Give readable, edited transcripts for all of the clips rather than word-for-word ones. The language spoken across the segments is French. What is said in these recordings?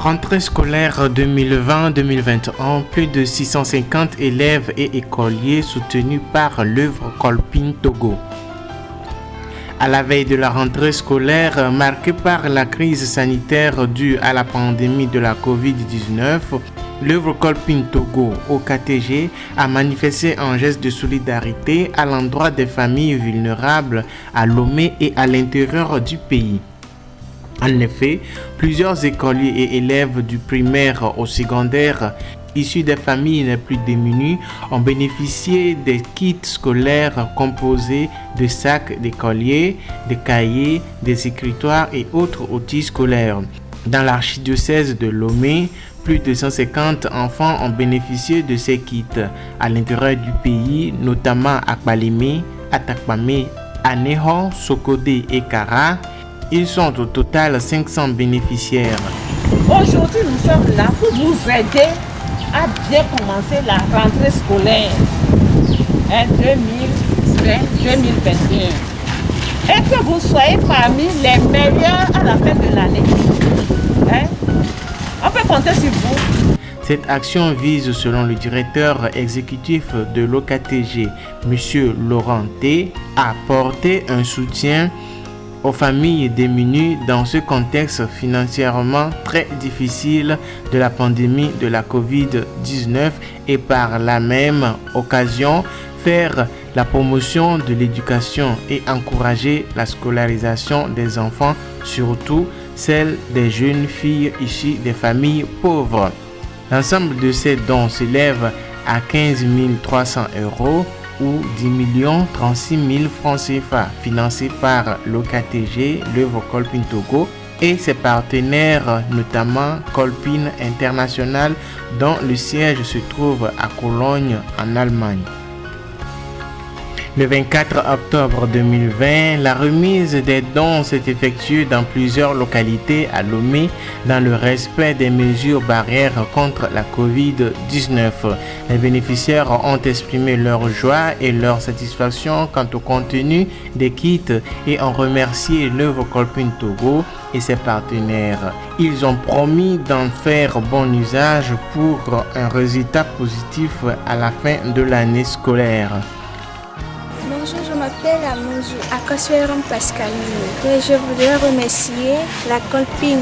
Rentrée scolaire 2020-2021, plus de 650 élèves et écoliers soutenus par l'œuvre Kolping Togo. À la veille de la rentrée scolaire marquée par la crise sanitaire due à la pandémie de la COVID-19, l'œuvre Kolping Togo au KTG a manifesté un geste de solidarité à l'endroit des familles vulnérables à Lomé et à l'intérieur du pays. En effet, plusieurs écoliers et élèves du primaire au secondaire issus des familles les plus démunies ont bénéficié des kits scolaires composés de sacs d'écoliers, de cahiers, des écritoires et autres outils scolaires. Dans l'archidiocèse de Lomé, plus de 150 enfants ont bénéficié de ces kits à l'intérieur du pays, notamment à Kpalimé, Atakpamé, Aného, Sokodé et Kara. Ils sont au total 500 bénéficiaires. Aujourd'hui, nous sommes là pour vous aider à bien commencer la rentrée scolaire 2020-2021 et que vous soyez parmi les meilleurs à la fin de l'année. On peut compter sur vous. Cette action vise, selon le directeur exécutif de l'OKTG, M. Laurent T, à apporter un soutien aux familles démunies dans ce contexte financièrement très difficile de la pandémie de la COVID-19 et par la même occasion faire la promotion de l'éducation et encourager la scolarisation des enfants, surtout celle des jeunes filles issues des familles pauvres. L'ensemble de ces dons s'élève à 15 300 € ou 10 036 000 francs CFA, financés par l'OKTG, l'œuvre Kolping Togo et ses partenaires, notamment Kolping International, dont le siège se trouve à Cologne, en Allemagne. Le 24 octobre 2020, la remise des dons s'est effectuée dans plusieurs localités à Lomé dans le respect des mesures barrières contre la COVID-19. Les bénéficiaires ont exprimé leur joie et leur satisfaction quant au contenu des kits et ont remercié l'œuvre Kolping Togo et ses partenaires. Ils ont promis d'en faire bon usage pour un résultat positif à la fin de l'année scolaire. Bonjour, je m'appelle Amouzou Akosweron Pascaline et je voudrais remercier la Kolping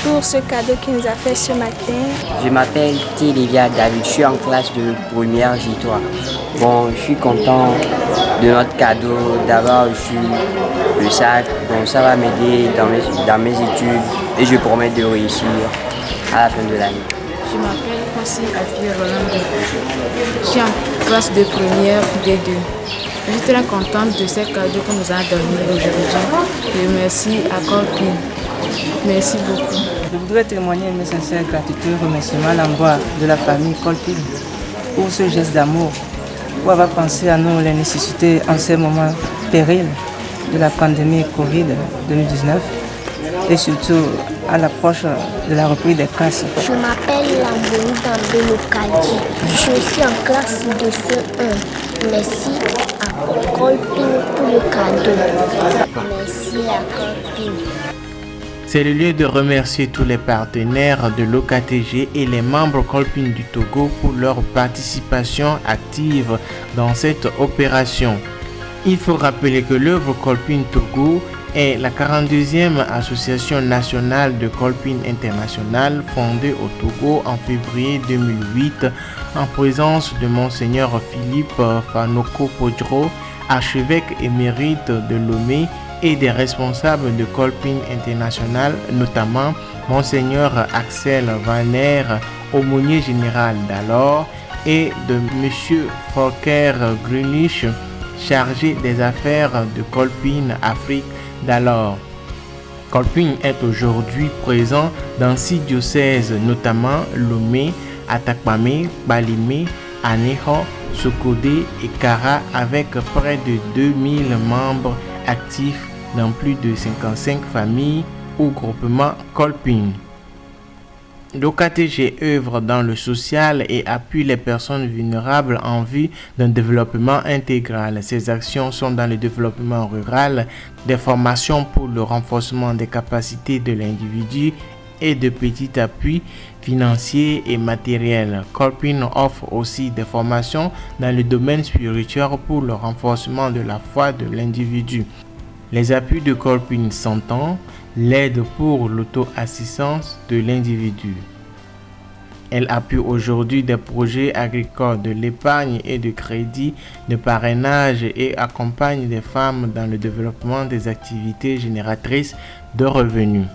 pour ce cadeau qu'il nous a fait ce matin. Je m'appelle Tilivia David, je suis en classe de première J3. Bon, je suis content de notre cadeau, d'avoir reçu le sac. Bon, ça va m'aider dans mes études et je promets de réussir à la fin de l'année. Je m'appelle Kwasi Afia Rolando. Je suis en classe de première D2. Je suis très contente de ces cadeaux qu'on nous a donnés aujourd'hui. Et merci à Kolping. Merci beaucoup. Je voudrais témoigner mes sincères gratitude et remerciements à l'endroit de la famille Kolping pour ce geste d'amour, pour avoir pensé à nous les nécessités en ces moments périls de la pandémie Covid-2019 et surtout à l'approche de la reprise des classes. Je m'appelle Lambouni Dambelo Kadi. Je suis en classe de CE1. Merci à Kolping pour le cadeau. Merci à Kolping. C'est le lieu de remercier tous les partenaires de l'OKTG et les membres Kolping du Togo pour leur participation active dans cette opération. Il faut rappeler que l'œuvre Kolping Togo est la 42e association nationale de Kolping International fondée au Togo en février 2008 en présence de Monseigneur Philippe Fanoko Podro, archevêque émérite de Lomé, et des responsables de Kolping International, notamment Monseigneur Axel Vanner, aumônier général d'alors, et de M. Volker Grünlich, chargé des affaires de Kolping Afrique d'alors. Kolping est aujourd'hui présent dans 6 diocèses, notamment Lomé, Atakpamé, Kpalimé, Aného, Sokodé et Kara, avec près de 2000 membres actifs dans plus de 55 familles ou groupements Kolping. L'OKTG œuvre dans le social et appuie les personnes vulnérables en vue d'un développement intégral. Ces actions sont dans le développement rural, des formations pour le renforcement des capacités de l'individu et de petits appuis financiers et matériels. Kolping offre aussi des formations dans le domaine spirituel pour le renforcement de la foi de l'individu. Les appuis de Kolping s'entendent l'aide pour l'auto-assistance de l'individu. Elle appuie aujourd'hui des projets agricoles, de l'épargne et de crédit, de parrainage et accompagne des femmes dans le développement des activités génératrices de revenus.